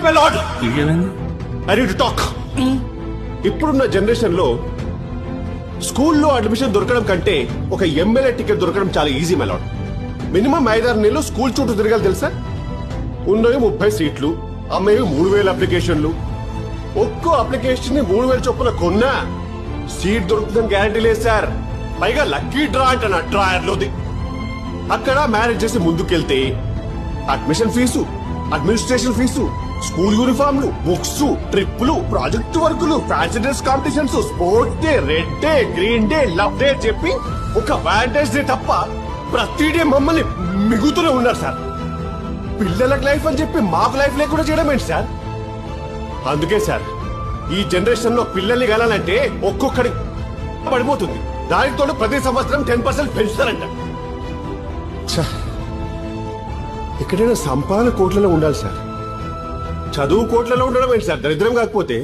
My lord, ఏమైంది? I need to talk. ఇప్పుడున్న generation లో స్కూల్లో అడ్మిషన్ దొరకడం కంటే ఒక ఎమ్మెల్యే టికెట్ దొరకడం చాలా ఈజీ మై లార్డ్. మినిమం 5-6 నెలలు స్కూల్ చుట్టూ తిరగాలి తెలుసా. ఉన్నవి 30 సీట్లు, అమ్మేవి 3000 అప్లికేషన్లు. ఒక్కో అప్లికేషన్ ని 3000 చొప్పున కొన్నా సీట్ దొరుకుతుందని గ్యారంటీ లేదు సార్. పైగా లక్కీ డ్రా అంట డ్రాయర్లోది. అక్కడ మ్యారేజ్ చేసి ముందుకెళ్తే admission fees, administration fees, school యూనిఫామ్లు, బుక్స్, ట్రిప్పులు, ప్రాజెక్ట్ వర్కులు, fancy dress competitions, sports day, red day, green day, love day చెప్పి ఒక వ్యాలంటైన్స్ డే తప్ప ప్రతి డే మమ్మల్ని మిగుతూనే ఉన్నారు సార్. పిల్లలకు లైఫ్ అని చెప్పి మాకు లైఫ్ లేకుండా చేయడం ఏంటి సార్? అందుకే సార్ ఈ జనరేషన్ లో పిల్లల్ని కలాలంటే ఒక్కొక్కడి పడిపోతుంది. దానితో ప్రతి సంవత్సరం 10% పెంచుతారంట. ఎక్కడైనా సంపాదన కోట్లలో ఉండాలి సార్, చదువు కోట్లలో ఉండడం ఏంటి సార్? దరిద్రం కాకపోతే